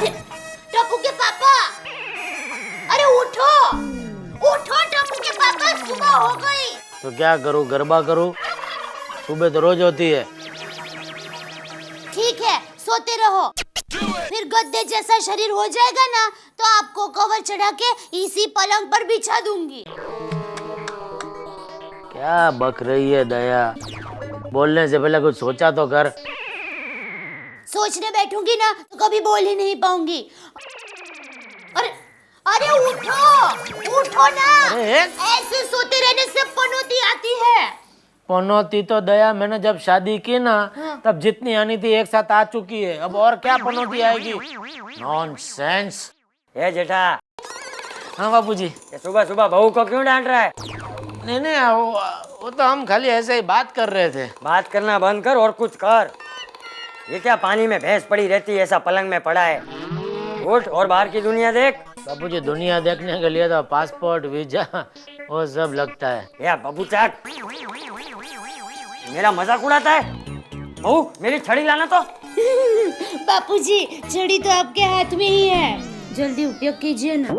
अरे टप्पू के पापा, अरे उठो उठो टप्पू के पापा, सुबह हो गई। तो क्या करूं, गरबा करूं? सुबह तो रोज होती है। ठीक है, सोते रहो, फिर गद्दे जैसा शरीर हो जाएगा ना तो आपको कवर चढ़ा के इसी पलंग पर बिछा दूंगी। क्या बक रही है दया, बोलने से पहले कुछ सोचा तो कर। सोचने बैठूंगी ना तो कभी बोल ही नहीं पाऊंगी। अरे अरे उठो उठो ना, ऐसे सोते रहने से पनौती आती है। पनौती तो दया मैंने जब शादी की ना तब जितनी आनी थी एक साथ आ चुकी है, अब और क्या पनौती आएगी? नॉनसेंस। ये जेठा, हाँ बापूजी। ये सुबह सुबह बहू को क्यों डांट रहा है? नहीं नहीं, वो तो हम खाली ऐसे ही बात कर रहे थे। बात करना बंद कर और कुछ कर। ये क्या पानी में भैंस पड़ी रहती है, ऐसा पलंग में पड़ा है? उठ और बाहर की दुनिया देख। बापूजी दुनिया देखने के लिए तो पासपोर्ट, वीजा वो सब लगता है। या बाबू चाक, मेरा मजाक उड़ाता है? बहू मेरी छड़ी लाना तो। बापूजी छड़ी तो आपके हाथ में ही है, जल्दी उपयोग कीजिए ना।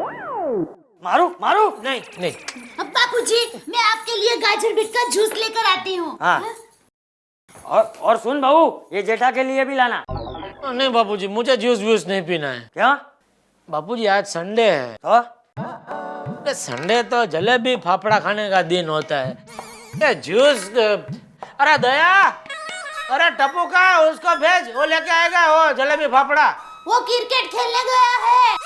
मारू मारू? नहीं नहीं। अब बापूजी मैं आपके लिए गाजर बीट का जूस लेकर आती हूँ। हाँ। और सुन बहू, ये जेठा के लिए भी लाना। नहीं बापूजी, मुझे जूस व्यूस नहीं पीना है। क्या बापूजी आज संडे है। तो संडे तो जलेबी फाफड़ा खाने का दिन होता है। ये जूस, अरे दया, अरे टप्पू का उसको भेज, वो लेके आएगा वो जलेबी फाफड़ा। वो क्रिकेट खेलने गया है।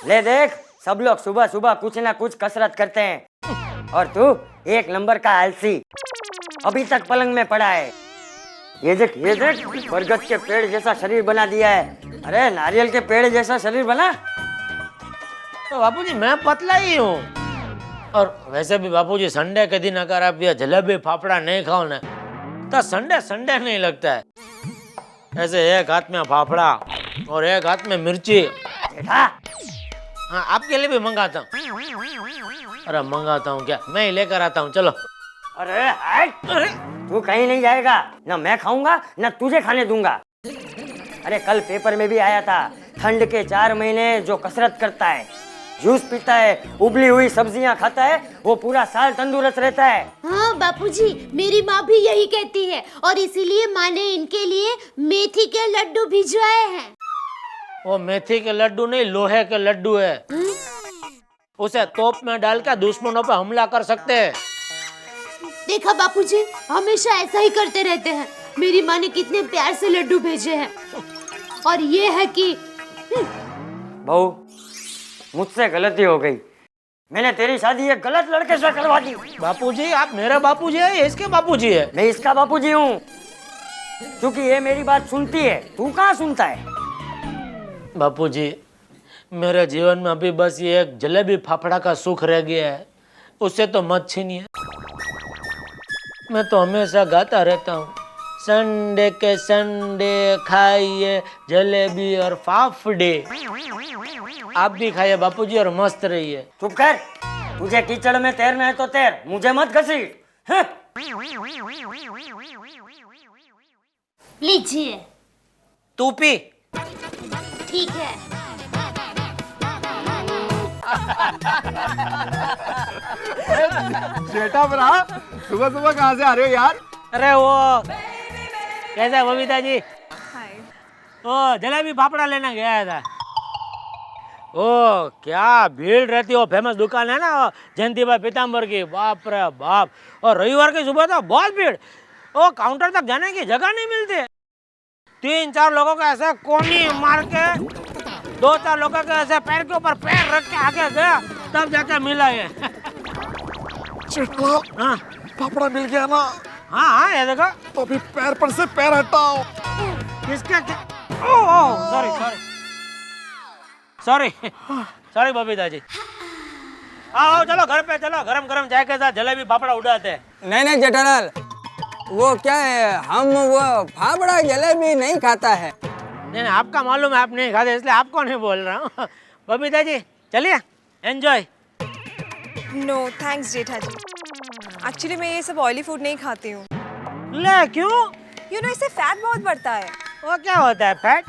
ले देख, सब लोग सुबह सुबह कुछ ना कुछ कसरत करते हैं और तू एक नंबर का आलसी, अभी तक पलंग में पड़ा है। ये देख बरगद के पेड़ जैसा शरीर बना दिया है। अरे नारियल के पेड़ जैसा शरीर बना। तो बापूजी मैं पतला ही हूँ। और वैसे भी बापूजी संडे के दिन अगर आप ये जलेबी फाफड़ा नहीं खाओ ना तो संडे संडे नहीं लगता है। ऐसे एक हाथ में फाफड़ा और एक हाथ में मिर्ची। जेठा, हाँ आपके लिए भी मंगाता हूँ। अरे मंगाता हूँ क्या, मैं ही लेकर आता हूँ, चलो। अरे हट, तू कहीं नहीं जाएगा, ना मैं खाऊंगा ना तुझे खाने दूंगा। अरे कल पेपर में भी आया था, ठंड के 4 महीने जो कसरत करता है, जूस पीता है, उबली हुई सब्जियां खाता है, वो पूरा साल तंदुरुस्त रहता है। हाँ बापूजी, मेरी माँ भी यही कहती है और इसीलिए माँ ने इनके लिए मेथी के लड्डू भिजवाए हैं। वो मेथी के लड्डू नहीं, लोहे के लड्डू है। उसे तोप में डालकर दुश्मनों पर हमला कर सकते हैं। देखा बापूजी, हमेशा ऐसा ही करते रहते हैं। मेरी माँ ने कितने प्यार से लड्डू भेजे हैं और ये है कि बहू, मुझसे गलती हो गई, मैंने तेरी शादी एक गलत लड़के से करवा दी। बापूजी आप मेरे बापूजी है, इसके बापूजी है? मैं इसका बापूजी हूँ, क्योंकि ये मेरी बात सुनती है, तू कहाँ सुनता है? बापूजी मेरे जीवन में अभी बस ये एक जलेबी फाफड़ा का सुख रह गया है, उससे तो मत छीनिए। मैं तो हमेशा गाता रहता हूँ, संडे के संडे खाइए जलेबी और फाफड़े। आप भी खाइए बापूजी और मस्त रहिए। चुप कर, तुझे कीचड़ में तैरना है तो तैर, मुझे मत घसीट। लीजिए। तू पी। ठीक है। जेठा बरा, सुबह सुबह कहाँ से आ रहे हो यार? अरे वो कैसा बबीता जी, वो जलेबी फाफड़ा लेना गया था। ओ क्या भीड़ रहती है, वो फेमस दुकान है ना जयंती भाई पीताम्बर की, बाप रे बाप। और रविवार की सुबह तो बहुत भीड़, वो काउंटर तक जाने की जगह नहीं मिलती। 3-4 लोगों को ऐसे कोनी मार के, 2-4 लोगों के ऐसे पैर के ऊपर पैर रख के आगे गया, तब जाके मिला ये। हाँ फाफड़ा मिल गया ना? हाँ हाँ ये देखो। तो अभी पैर पर से पैर हटाओ। किसका क्या? Oh sorry sorry sorry sorry Babita ji. आओ चलो घर पे चलो, गरम गरम चाय के साथ जलेबी फाफड़ा उड़ाते हैं। नहीं जेठालाल, वो क्या है, हम वो फाफड़ा जलेबी नहीं खाता है। नहीं आपका मालूम है आप नहीं खाते, इसलिए आपको नहीं बोल रहा हूँ। बबीता जी चलिए, एंजॉय। नो थैंक्स जेठा जी, एक्चुअली मैं ये सब ऑयली फूड नहीं खाती हूँ। ले क्यों? यू नो इससे फैट बहुत बढ़ता है। वो क्या होता है फैट?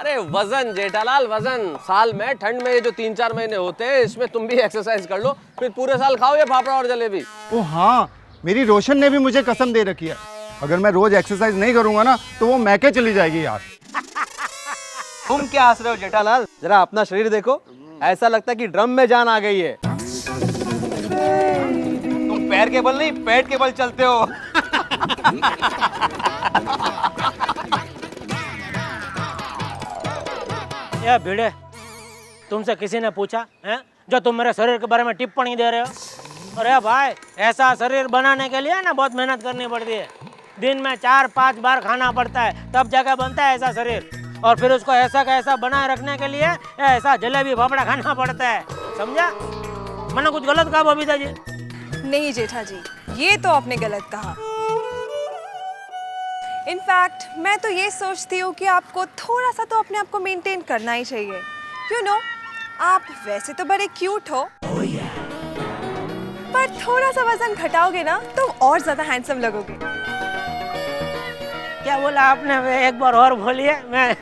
अरे वजन जेठालाल, वजन। साल में ठंड में ये जो 3-4 महीने होते हैं, इसमें तुम भी एक्सरसाइज कर लो, फिर पूरे साल खाओ ये फाफड़ा और जलेबी। ओ हाँ, मेरी रोशन ने भी मुझे कसम दे रखी है, अगर मैं रोज एक्सरसाइज नहीं करूंगा ना तो वो मैके चली जाएगी यार। तुम क्या हंस रहे हो जेठालाल? जरा अपना शरीर देखो, ऐसा लगता है कि ड्रम में जान आ गई है। तुम पैर के बल नहीं, पेट के बल चलते हो। ये भिड़े, तुमसे किसी ने पूछा है जो तुम मेरे शरीर के बारे में टिप्पणी दे रहे हो? अरे भाई, ऐसा शरीर बनाने के लिए ना बहुत मेहनत करनी पड़ती है। दिन में 4-5 बार खाना पड़ता है, तब जाकर बनता है ऐसा शरीर। और फिर उसको ऐसा का ऐसा बनाए रखने के लिए ऐसा जलेबी फाफड़ा खाना पड़ता है, समझा? मैंने कुछ गलत कहा बबीता जी? नहीं जेठा जी, ये तो आपने गलत कहा। इनफैक्ट मैं तो ये सोचती हूँ कि आपको थोड़ा सा तो अपने आप को मेंटेन करना ही चाहिए। यू नो, आप वैसे तो बड़े क्यूट हो, पर थोड़ा सा वजन घटाओगे ना तो और ज्यादा हैंडसम लगोगे। क्या बोला आपने? एक बार और बोलिए, मैं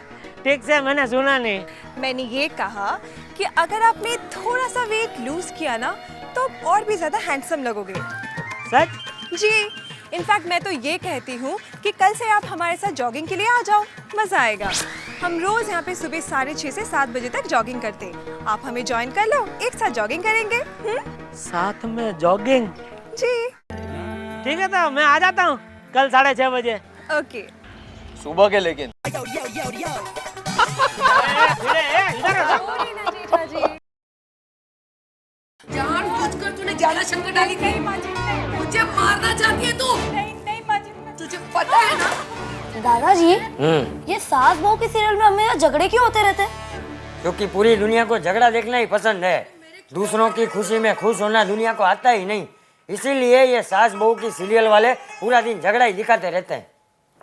ठीक से मैंने सुना नहीं। मैंने ये कहा कि अगर आपने थोड़ा सा वेट लूज किया ना तो और भी ज्यादा हैंडसम लगोगे। सच? जी, इनफैक्ट मैं तो ये कहती हूँ कि कल से आप हमारे साथ जॉगिंग के लिए आ जाओ, मजा आएगा। हम रोज यहाँ पे सुबह 6:30 से 7 बजे तक जॉगिंग करते हैं। आप हमें ज्वाइन कर लो, एक साथ जॉगिंग करेंगे। साथ में जॉगिंग? जी ठीक है, तो मैं आ जाता हूँ कल 6:30 बजे। ओके। सुबह के लेकिन। जानबूझकर तूने ज्यादा शंकर डाली थी। मुझे मारना चाहती है तू? नहीं माजिद, तुझे पता है ना? दादाजी, ये सास बहू के सीरियल में हमें झगड़े क्यों होते रहते हैं? क्योंकि पूरी दुनिया को झगड़ा देखना ही पसंद है। दूसरों की खुशी में खुश होना दुनिया को आता ही नहीं, इसीलिए ये सास बहू की सीरियल वाले पूरा दिन झगड़ा ही दिखाते रहते हैं।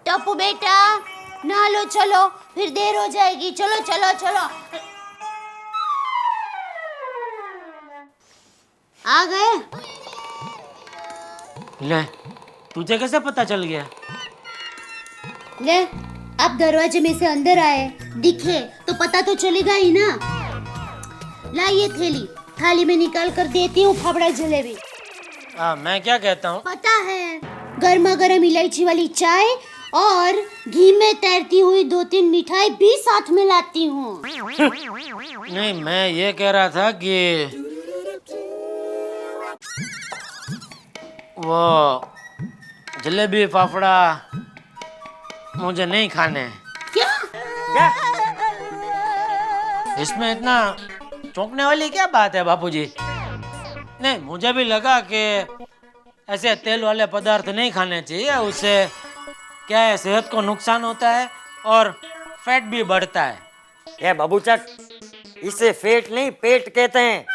टप्पू बेटा, नहा लो, चलो, फिर देर हो जाएगी। चलो चलो चलो। आ गए? ले, तुझे कैसे पता चल गया? ले, आप दरवाजे में से अंदर आए, दिखे तो पता तो चलेगा ही ना। लाइए थैली, थाली में निकाल कर देती हूँ फाफड़ा जलेबी। मैं क्या कहता हूँ? पता है, गर्मा गर्म इलायची वाली चाय और घी में तैरती हुई 2-3 मिठाई भी साथ में लाती हूँ। नहीं, मैं ये कह रहा था कि वो जलेबी फाफड़ा मुझे नहीं खाने। क्या? इसमें इतना चौंकने वाली क्या बात है बापूजी? नहीं, मुझे भी लगा कि ऐसे तेल वाले पदार्थ नहीं खाने चाहिए, उससे क्या है, सेहत को नुकसान होता है और फैट भी बढ़ता है। ये बाबूचक, इसे फेट नहीं पेट कहते हैं।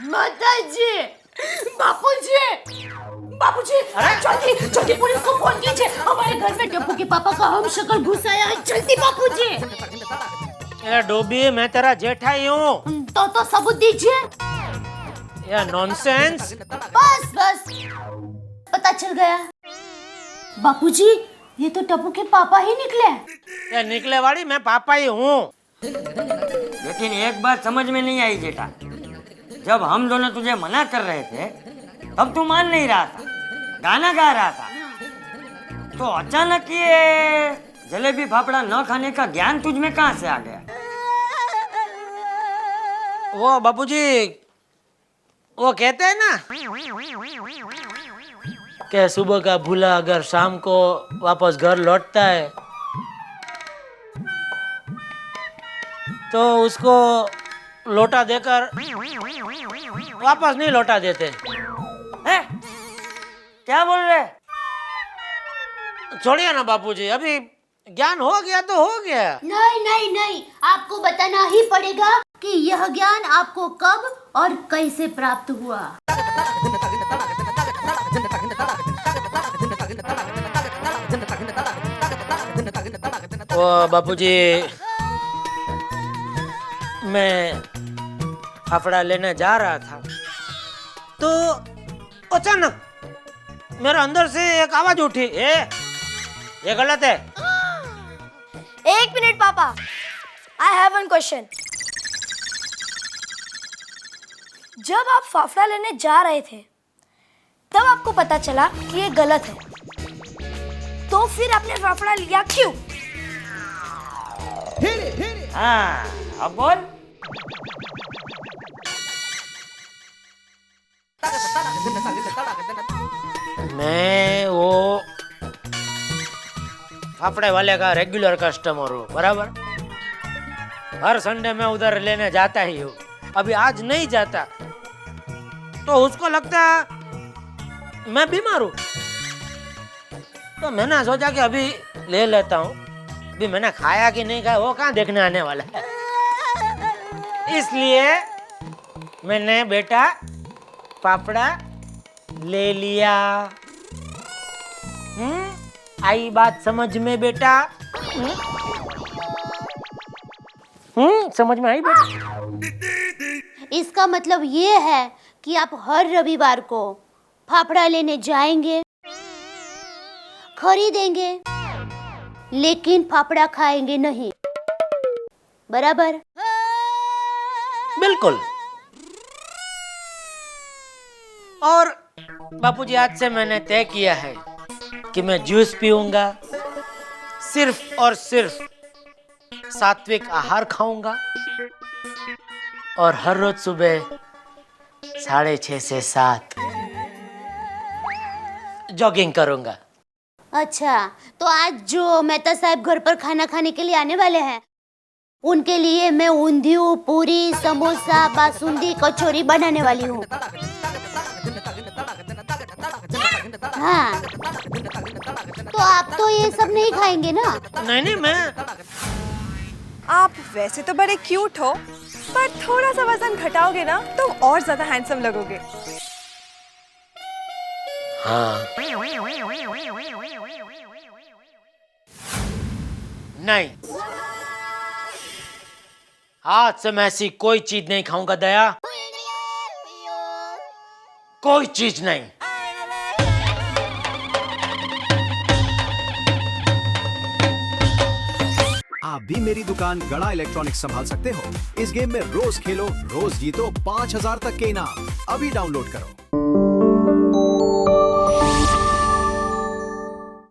माताजी, बापूजी, बापूजी, जल्दी जल्दी पुलिस को फोन कीजिए। हमारे घर में टप्पू के पापा का हम शक्ल घुस आया है। जल्दी बापूजी। ये डोबी, मैं तेरा जेठा ही हूँ। तो सबूत दीजिए। ये नॉनसेंस। बस बस, पता चल गया। बापूजी, ये तो टप्पू के पापा ही निकले। ये निकले वाली मैं पापा ही हूँ। लेकिन एक बात समझ में नहीं आई जेठा, जब हम दोनों तुझे मना कर रहे थे तब तू मान नहीं रहा था, गाना गा रहा था, तो अचानक ये जलेबी फाफड़ा न खाने का ज्ञान तुझ में कहाँ से आ गया? वो बापूजी, वो कहते हैं ना कि सुबह का भूला अगर शाम को वापस घर लौटता है तो उसको लौटा देकर वापस नहीं लौटा देते हैं? क्या बोल रहे? छोड़िए ना बापूजी, अभी ज्ञान हो गया तो हो गया। नहीं नहीं नहीं, आपको बताना ही पड़ेगा कि यह ज्ञान आपको कब और कैसे प्राप्त हुआ। ओ बापूजी, मैं फाफड़ा लेने जा रहा था तो अचानक मेरे अंदर से एक आवाज उठी, ये गलत है। एक मिनट पापा, आई हैव वन क्वेश्चन। जब आप फाफड़ा लेने जा रहे थे तब आपको पता चला कि ये गलत है, तो फिर आपने फाफड़ा लिया क्यों? हाँ, अब बोल। मैं वो फाफड़े वाले का रेगुलर कस्टमर हूँ, बराबर। हर संडे में उधर लेने जाता ही हूँ। अभी आज नहीं जाता तो उसको लगता मैं बीमार हूँ, तो मैंने सोचा कि अभी ले लेता हूँ। अभी मैंने खाया कि नहीं खाया वो कहाँ देखने आने वाला है, इसलिए मैंने बेटा पापड़ा ले लिया। आई बात समझ में बेटा? समझ में आई बेटा? इसका मतलब ये है कि आप हर रविवार को फाफड़ा लेने जाएंगे, खरीदेंगे, लेकिन फाफड़ा खाएंगे नहीं, बराबर? बिल्कुल। और बापूजी, आज से मैंने तय किया है कि मैं जूस पीऊंगा, सिर्फ और सिर्फ सात्विक आहार खाऊंगा, और हर रोज सुबह 6:30 से 7 जॉगिंग करूंगा। अच्छा, तो आज जो मेहता साहब घर पर खाना खाने के लिए आने वाले हैं, उनके लिए मैं ऊंधियू, पूरी, समोसा, बासुंदी, कचौरी बनाने वाली हूँ। हाँ, तो आप तो ये सब नहीं खाएंगे ना? नहीं, मैं आप वैसे तो बड़े क्यूट हो, पर थोड़ा सा वजन घटाओगे ना तो और ज्यादा हैंडसम लगोगे। हाँ। नहीं, आज से मैं ऐसी कोई चीज नहीं खाऊंगा दया, कोई चीज नहीं। आप भी मेरी दुकान गड़ा इलेक्ट्रॉनिक्स संभाल सकते हो। इस गेम में रोज खेलो, रोज जीतो 5000 तक के इनाम। अभी डाउनलोड करो।